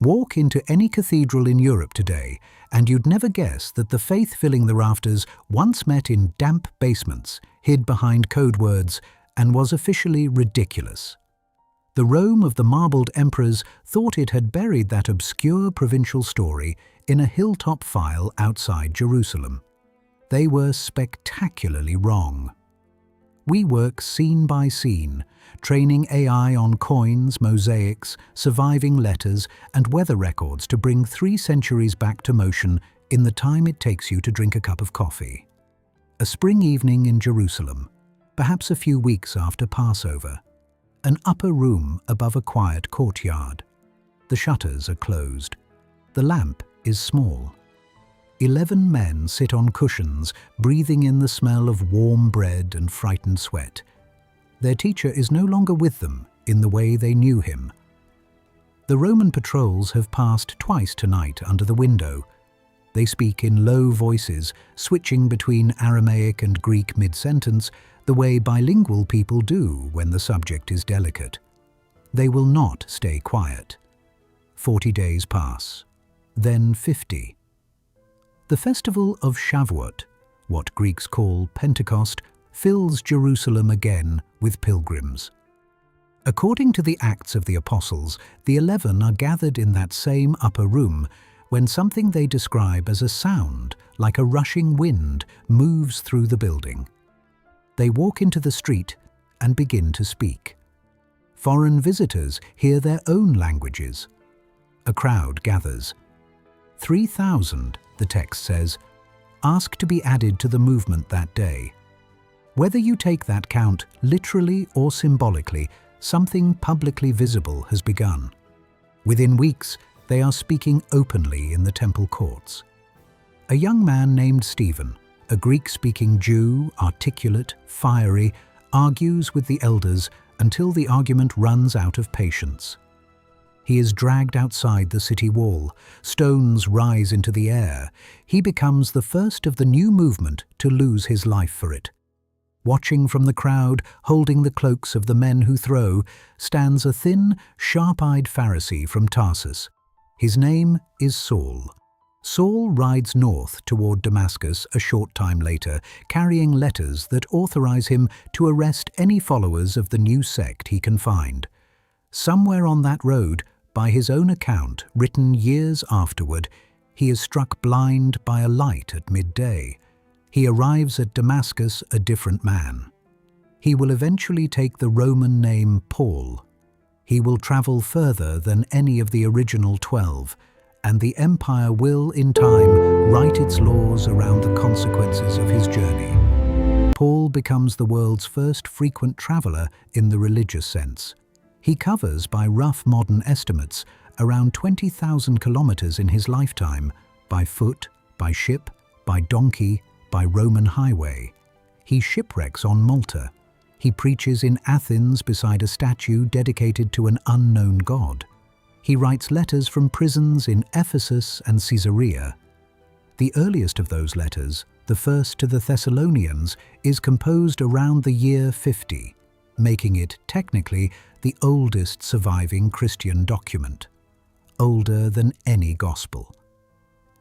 Walk into any cathedral in Europe today, and you'd never guess that the faith filling the rafters once met in damp basements, hid behind code words, and was officially ridiculous. The Rome of the marbled emperors thought it had buried that obscure provincial story in a hilltop file outside Jerusalem. They were spectacularly wrong. We work scene by scene, training AI on coins, mosaics, surviving letters, and weather records to bring 3 centuries back to motion in the time it takes you to drink a cup of coffee. A spring evening in Jerusalem, perhaps a few weeks after Passover. An upper room above a quiet courtyard. The shutters are closed. The lamp is small. 11 men sit on cushions, breathing in the smell of warm bread and frightened sweat. Their teacher is no longer with them in the way they knew him. The Roman patrols have passed twice tonight under the window. They speak in low voices, switching between Aramaic and Greek mid-sentence, the way bilingual people do when the subject is delicate. They will not stay quiet. 40 days pass, then 50. The festival of Shavuot, what Greeks call Pentecost, fills Jerusalem again with pilgrims. According to the Acts of the Apostles, the 11 are gathered in that same upper room when something they describe as a sound, like a rushing wind, moves through the building. They walk into the street and begin to speak. Foreign visitors hear their own languages. A crowd gathers. 3,000, the text says, ask to be added to the movement that day. Whether you take that count literally or symbolically, something publicly visible has begun. Within weeks, they are speaking openly in the temple courts. A young man named Stephen, a Greek-speaking Jew, articulate, fiery, argues with the elders until the argument runs out of patience. He is dragged outside the city wall. Stones rise into the air. He becomes the first of the new movement to lose his life for it. Watching from the crowd, holding the cloaks of the men who throw, stands a thin, sharp-eyed Pharisee from Tarsus. His name is Saul. Saul rides north toward Damascus a short time later, carrying letters that authorize him to arrest any followers of the new sect he can find. Somewhere on that road, by his own account, written years afterward, he is struck blind by a light at midday. He arrives at Damascus a different man. He will eventually take the Roman name Paul. He will travel further than any of the original 12, and the empire will, in time, write its laws around the consequences of his journey. Paul becomes the world's first frequent traveler in the religious sense. He covers, by rough modern estimates, around 20,000 kilometers in his lifetime, by foot, by ship, by donkey, by Roman highway. He shipwrecks on Malta. He preaches in Athens beside a statue dedicated to an unknown god. He writes letters from prisons in Ephesus and Caesarea. The earliest of those letters, the first to the Thessalonians, is composed around the year 50, making it, technically, the oldest surviving Christian document, older than any gospel.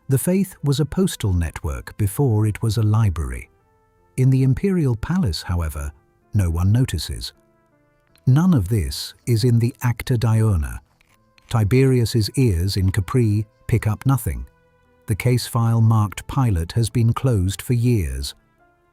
The faith was a postal network before it was a library. In the imperial palace, however, no one notices. None of this is in the Acta Diurna. Tiberius's ears in Capri pick up nothing. The case file marked Pilate has been closed for years.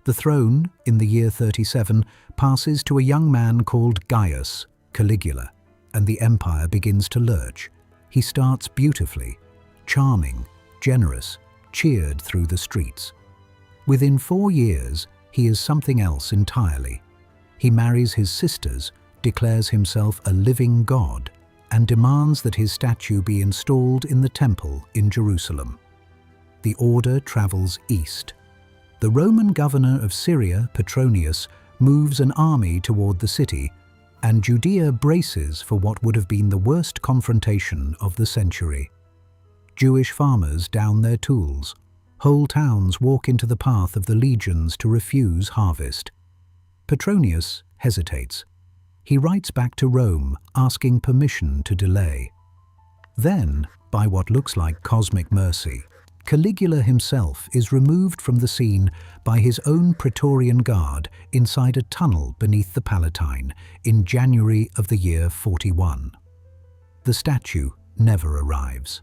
The throne, in the year 37, passes to a young man called Gaius, Caligula, and the empire begins to lurch. He starts beautifully, charming, generous, cheered through the streets. Within 4 years, he is something else entirely. He marries his sisters, declares himself a living god, and demands that his statue be installed in the temple in Jerusalem. The order travels east. The Roman governor of Syria, Petronius, moves an army toward the city, and Judea braces for what would have been the worst confrontation of the century. Jewish farmers down their tools. Whole towns walk into the path of the legions to refuse harvest. Petronius hesitates. He writes back to Rome, asking permission to delay. Then, by what looks like cosmic mercy, Caligula himself is removed from the scene by his own Praetorian Guard inside a tunnel beneath the Palatine in January of the year 41. The statue never arrives.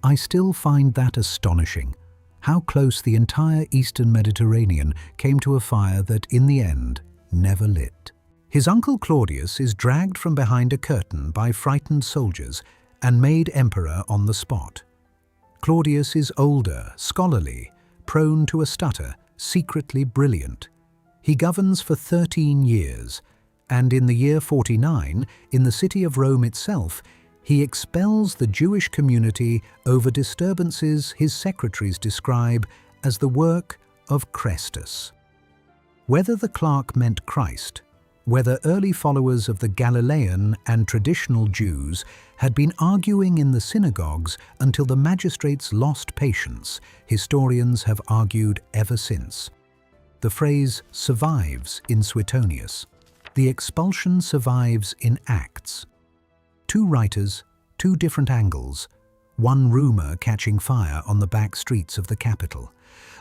I still find that astonishing, how close the entire Eastern Mediterranean came to a fire that, in the end, never lit. His uncle Claudius is dragged from behind a curtain by frightened soldiers and made emperor on the spot. Claudius is older, scholarly, prone to a stutter, secretly brilliant. He governs for 13 years, and in the year 49, in the city of Rome itself, he expels the Jewish community over disturbances his secretaries describe as the work of Christus. Whether the clerk meant Christ, whether early followers of the Galilean and traditional Jews had been arguing in the synagogues until the magistrates lost patience, historians have argued ever since. The phrase survives in Suetonius. The expulsion survives in Acts. Two writers, two different angles, one rumor catching fire on the back streets of the capital.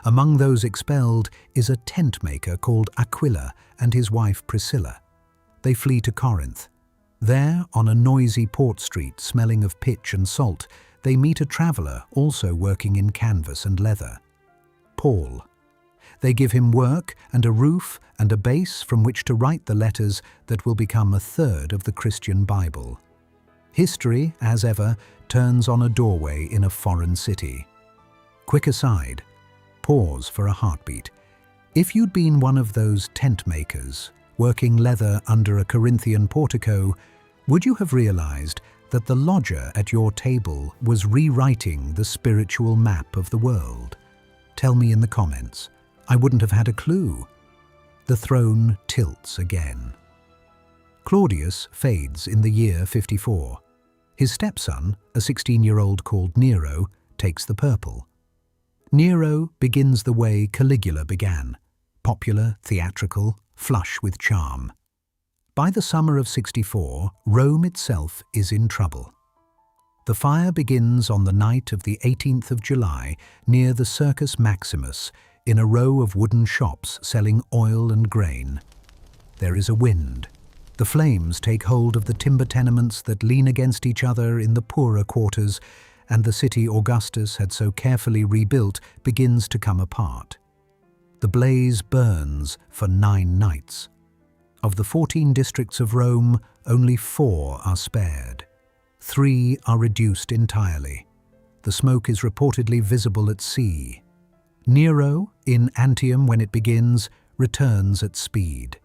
Among those expelled is a tent maker called Aquila and his wife Priscilla. They flee to Corinth. There, on a noisy port street smelling of pitch and salt, they meet a traveller also working in canvas and leather, Paul. They give him work and a roof and a base from which to write the letters that will become a third of the Christian Bible. History, as ever, turns on a doorway in a foreign city. Quick aside, pause for a heartbeat. If you'd been one of those tent makers, working leather under a Corinthian portico, would you have realized that the lodger at your table was rewriting the spiritual map of the world? Tell me in the comments. I wouldn't have had a clue. The throne tilts again. Claudius fades in the year 54. His stepson, a 16-year-old called Nero, takes the purple. Nero begins the way Caligula began, popular, theatrical, flush with charm. By the summer of 64, Rome itself is in trouble. The fire begins on the night of the 18th of July near the Circus Maximus in a row of wooden shops selling oil and grain. There is a wind. The flames take hold of the timber tenements that lean against each other in the poorer quarters, and the city Augustus had so carefully rebuilt begins to come apart. The blaze burns for 9 nights. Of the 14 districts of Rome, only 4 are spared. 3 are reduced entirely. The smoke is reportedly visible at sea. Nero, in Antium when it begins, returns at speed.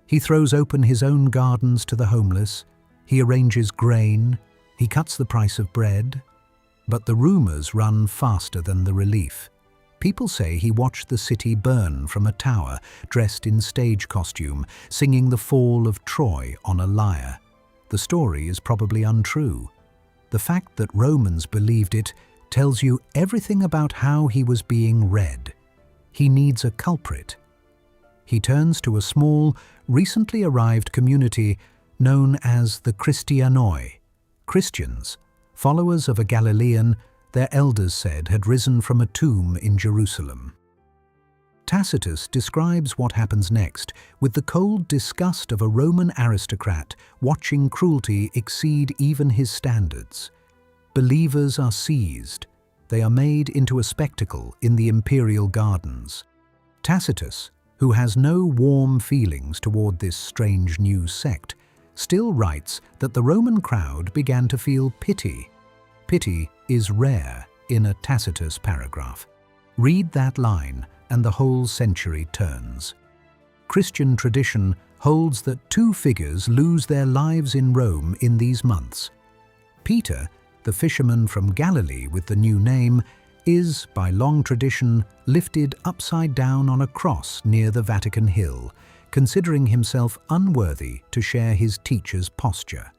He throws open his own gardens to the homeless. He arranges grain. He cuts the price of bread. But the rumors run faster than the relief. People say he watched the city burn from a tower, dressed in stage costume, singing the fall of Troy on a lyre. The story is probably untrue. The fact that Romans believed it tells you everything about how he was being read. He needs a culprit. He turns to a small, recently arrived community known as the Christianoi, Christians, followers of a Galilean their elders said had risen from a tomb in Jerusalem. Tacitus describes what happens next with the cold disgust of a Roman aristocrat watching cruelty exceed even his standards. Believers are seized. They are made into a spectacle in the imperial gardens. Tacitus, who has no warm feelings toward this strange new sect, still writes that the Roman crowd began to feel pity. Pity is rare in a Tacitus paragraph. Read that line and the whole century turns. Christian tradition holds that 2 figures lose their lives in Rome in these months. Peter, the fisherman from Galilee with the new name, is, by long tradition, lifted upside down on a cross near the Vatican Hill, considering himself unworthy to share his teacher's posture.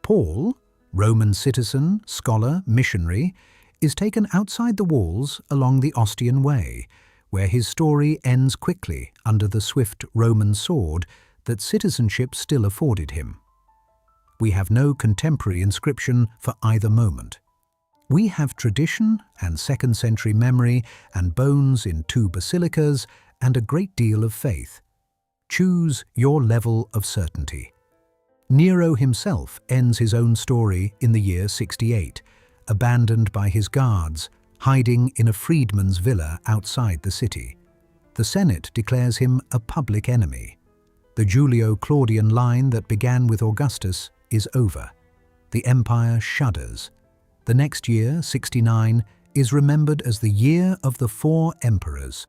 Paul, Roman citizen, scholar, missionary, is taken outside the walls along the Ostian Way, where his story ends quickly under the swift Roman sword that citizenship still afforded him. we have no contemporary inscription for either moment. We have tradition and second-century memory and bones in 2 basilicas and a great deal of faith. Choose your level of certainty. Nero himself ends his own story in the year 68, abandoned by his guards, hiding in a freedman's villa outside the city. The Senate declares him a public enemy. The Julio-Claudian line that began with Augustus is over. The empire shudders. The next year, 69, is remembered as the year of the 4 emperors.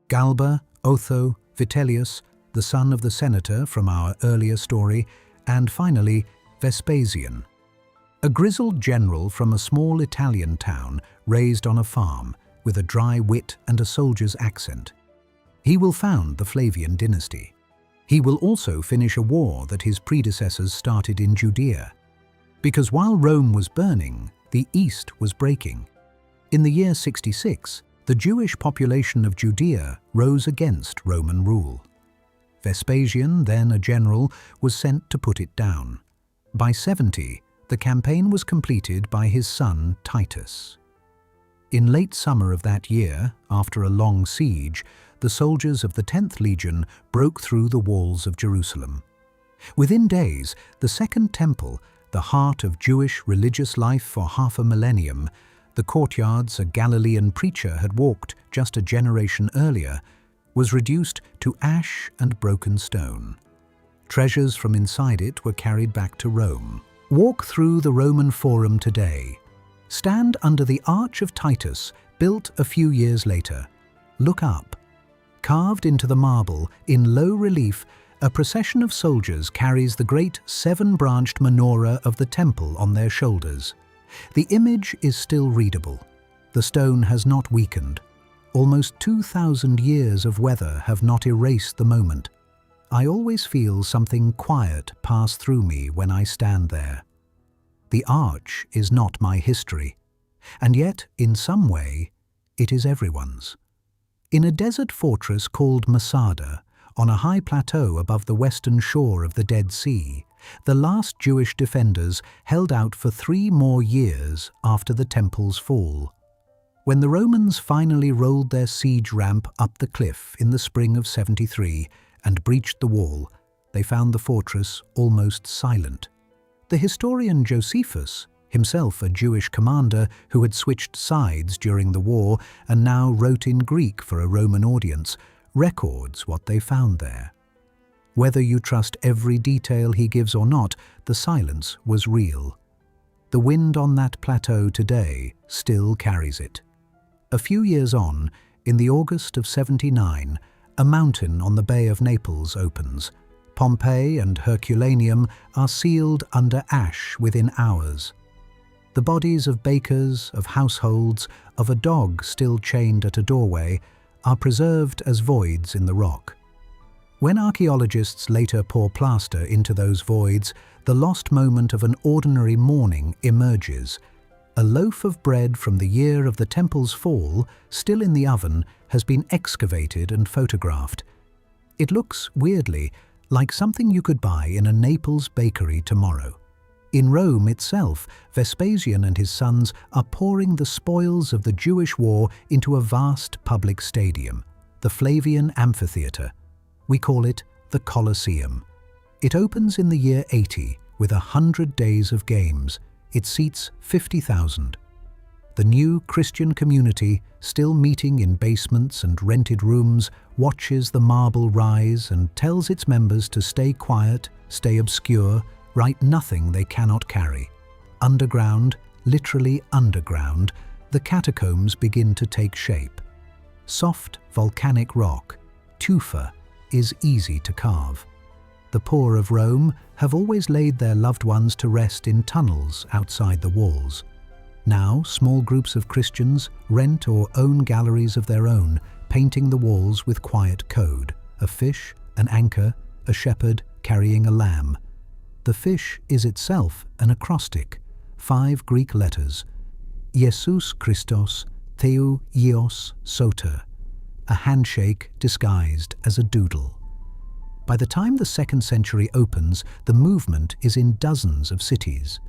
Galba, Otho, Vitellius, the son of the senator from our earlier story, and finally, Vespasian. A grizzled general from a small Italian town raised on a farm with a dry wit and a soldier's accent. He will found the Flavian dynasty. He will also finish a war that his predecessors started in Judea. Because while Rome was burning, the East was breaking. In the year 66, the Jewish population of Judea rose against Roman rule. Vespasian, then a general, was sent to put it down. By 70, the campaign was completed by his son Titus. In late summer of that year, after a long siege, the soldiers of the 10th Legion broke through the walls of Jerusalem. Within days, the Second Temple, the heart of Jewish religious life for half a millennium, the courtyards a Galilean preacher had walked just a generation earlier, was reduced to ash and broken stone. Treasures from inside it were carried back to Rome. Walk through the Roman Forum today. Stand under the Arch of Titus, built a few years later. Look up. Carved into the marble, in low relief, a procession of soldiers carries the great 7-branched menorah of the temple on their shoulders. The image is still readable. The stone has not weakened. Almost 2,000 years of weather have not erased the moment. I always feel something quiet pass through me when I stand there. The arch is not my history, and yet, in some way, it is everyone's. In a desert fortress called Masada, on a high plateau above the western shore of the Dead Sea, the last Jewish defenders held out for 3 more years after the temple's fall. When the Romans finally rolled their siege ramp up the cliff in the spring of 73 and breached the wall, they found the fortress almost silent. The historian Josephus, himself a Jewish commander who had switched sides during the war and now wrote in Greek for a Roman audience, records what they found there. Whether you trust every detail he gives or not, the silence was real. The wind on that plateau today still carries it. A few years on, in the August of 79, a mountain on the Bay of Naples opens. Pompeii and Herculaneum are sealed under ash within hours. The bodies of bakers, of households, of a dog still chained at a doorway, are preserved as voids in the rock. When archaeologists later pour plaster into those voids, the lost moment of an ordinary morning emerges. A loaf of bread from the year of the temple's fall, still in the oven, has been excavated and photographed. It looks, weirdly, like something you could buy in a Naples bakery tomorrow. In Rome itself, Vespasian and his sons are pouring the spoils of the Jewish war into a vast public stadium, the Flavian Amphitheatre. We call it the Colosseum. It opens in the year 80 with 100 days of games. It seats 50,000. The new Christian community, still meeting in basements and rented rooms, watches the marble rise and tells its members to stay quiet, stay obscure, write nothing they cannot carry. Underground, literally underground, the catacombs begin to take shape. Soft volcanic rock, tufa, is easy to carve. The poor of Rome have always laid their loved ones to rest in tunnels outside the walls. Now, small groups of Christians rent or own galleries of their own, painting the walls with quiet code: a fish, an anchor, a shepherd carrying a lamb. The fish is itself an acrostic, 5 Greek letters: Jesus Christos Theou Ios Soter, a handshake disguised as a doodle. By the time the 2nd century opens, the movement is in dozens of cities.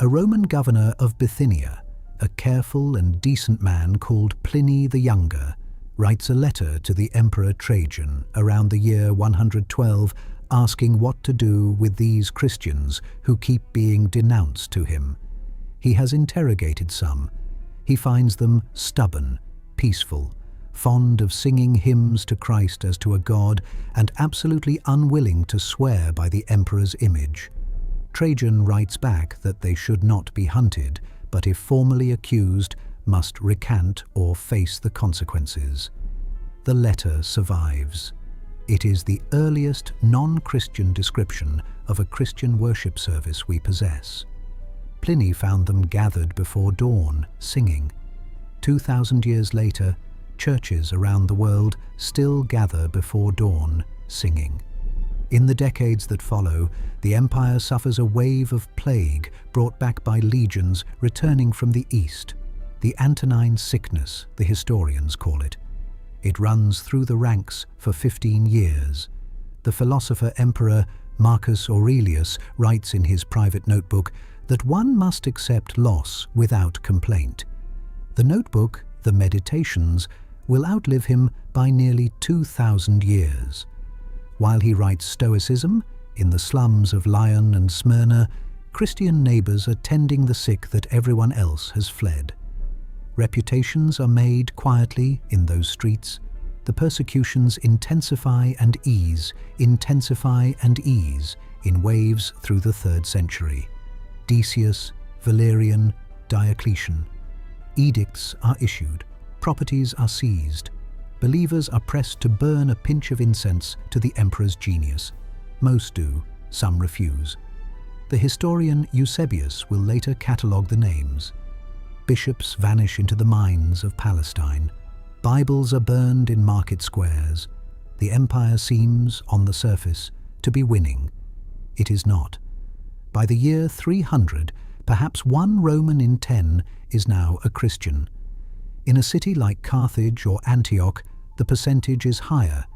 A Roman governor of Bithynia, a careful and decent man called Pliny the Younger, writes a letter to the Emperor Trajan around the year 112 asking what to do with these Christians who keep being denounced to him. He has interrogated some. He finds them stubborn, peaceful, fond of singing hymns to Christ as to a god, and absolutely unwilling to swear by the emperor's image. Trajan writes back that they should not be hunted, but if formally accused, must recant or face the consequences. The letter survives. It is the earliest non-Christian description of a Christian worship service we possess. Pliny found them gathered before dawn, singing. 2,000 years later, churches around the world still gather before dawn, singing. In the decades that follow, the empire suffers a wave of plague brought back by legions returning from the east. The Antonine sickness, the historians call it. It runs through the ranks for 15 years. The philosopher-emperor Marcus Aurelius writes in his private notebook that one must accept loss without complaint. The notebook, the Meditations, will outlive him by nearly 2,000 years. While he writes Stoicism, in the slums of Lyon and Smyrna, Christian neighbors are tending the sick that everyone else has fled. Reputations are made quietly in those streets. The persecutions intensify and ease in waves through the 3rd century. Decius, Valerian, Diocletian. Edicts are issued. Properties are seized. Believers are pressed to burn a pinch of incense to the emperor's genius. Most do, some refuse. The historian Eusebius will later catalogue the names. Bishops vanish into the mines of Palestine. Bibles are burned in market squares. The empire seems, on the surface, to be winning. It is not. By the year 300, perhaps 1 Roman in 10 is now a Christian. In a city like Carthage or Antioch, the percentage is higher.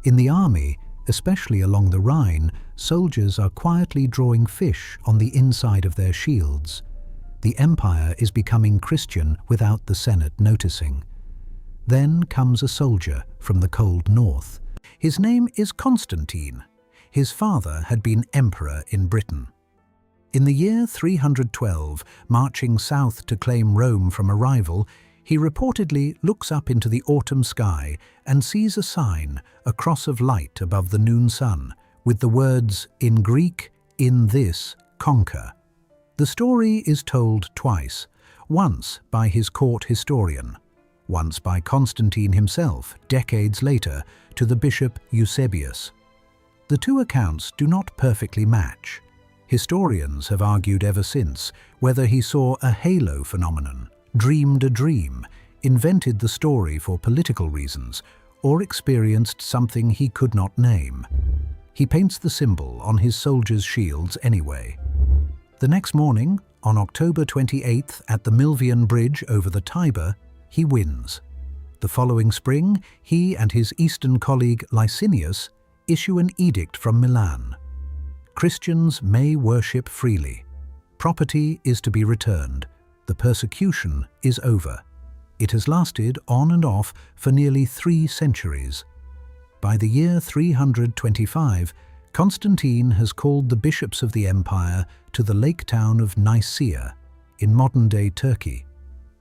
In the army, especially along the Rhine, soldiers are quietly drawing fish on the inside of their shields. The empire is becoming Christian without the Senate noticing. Then comes a soldier from the cold north. His name is Constantine. His father had been emperor in Britain. In the year 312, marching south to claim Rome from a rival, he reportedly looks up into the autumn sky and sees a sign, a cross of light above the noon sun, with the words, in Greek, "In this, conquer." The story is told twice, once by his court historian, once by Constantine himself, decades later, to the bishop Eusebius. The two accounts do not perfectly match. Historians have argued ever since whether he saw a halo phenomenon, dreamed a dream, invented the story for political reasons, or experienced something he could not name. He paints the symbol on his soldiers' shields anyway. The next morning, on October 28th at the Milvian Bridge over the Tiber, he wins. The following spring, he and his eastern colleague Licinius issue an edict from Milan. Christians may worship freely. Property is to be returned. The persecution is over. It has lasted on and off for nearly 3 centuries. By the year 325, Constantine has called the bishops of the empire to the lake town of Nicaea, in modern-day Turkey.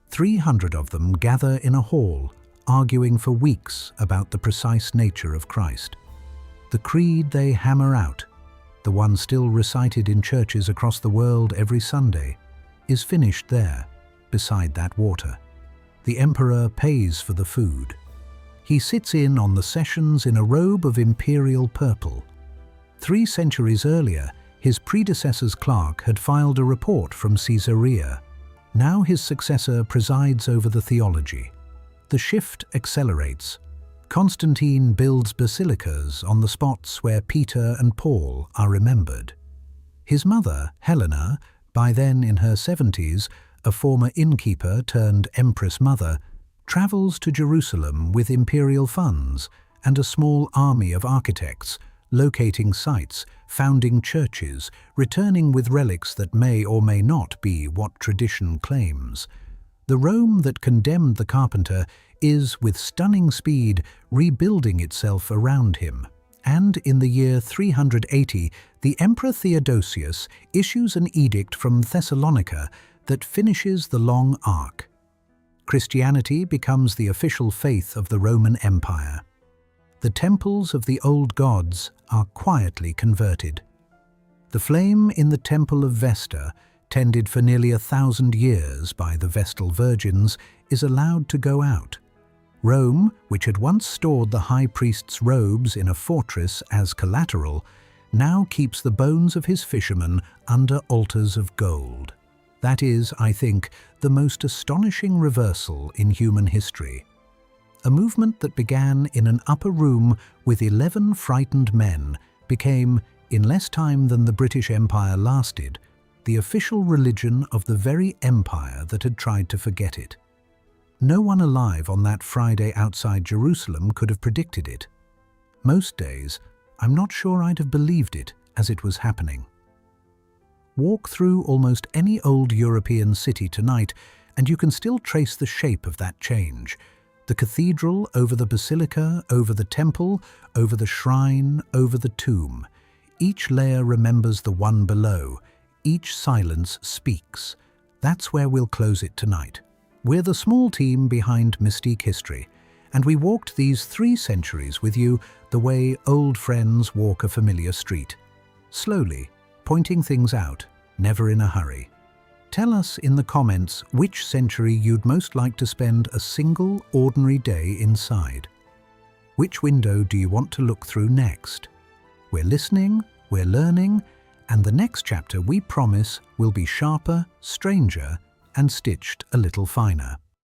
300 of them gather in a hall, arguing for weeks about the precise nature of Christ. The creed they hammer out, the one still recited in churches across the world every Sunday, is finished there, beside that water. The emperor pays for the food. He sits in on the sessions in a robe of imperial purple. 3 centuries earlier, his predecessor's clerk had filed a report from Caesarea. Now his successor presides over the theology. The shift accelerates. Constantine builds basilicas on the spots where Peter and Paul are remembered. His mother, Helena, by then in her 70s, a former innkeeper turned empress mother, travels to Jerusalem with imperial funds and a small army of architects, locating sites, founding churches, returning with relics that may or may not be what tradition claims. The Rome that condemned the carpenter is, with stunning speed, rebuilding itself around him. And in the year 380, the Emperor Theodosius issues an edict from Thessalonica that finishes the long arc. Christianity becomes the official faith of the Roman Empire. The temples of the old gods are quietly converted. The flame in the Temple of Vesta, tended for nearly 1,000 years by the Vestal Virgins, is allowed to go out. Rome, which had once stored the high priest's robes in a fortress as collateral, now keeps the bones of his fishermen under altars of gold. That is, I think, the most astonishing reversal in human history. A movement that began in an upper room with 11 frightened men became, in less time than the British Empire lasted, the official religion of the very empire that had tried to forget it. No one alive on that Friday outside Jerusalem could have predicted it. Most days, I'm not sure I'd have believed it as it was happening. Walk through almost any old European city tonight, and you can still trace the shape of that change. The cathedral over the basilica, over the temple, over the shrine, over the tomb. Each layer remembers the one below. Each silence speaks. That's where we'll close it tonight. We're the small team behind Mystique History, and we walked these 3 centuries with you the way old friends walk a familiar street. Slowly, pointing things out, never in a hurry. Tell us in the comments which century you'd most like to spend a single, ordinary day inside. Which window do you want to look through next? We're listening, we're learning, and the next chapter, we promise, will be sharper, stranger, and stitched a little finer.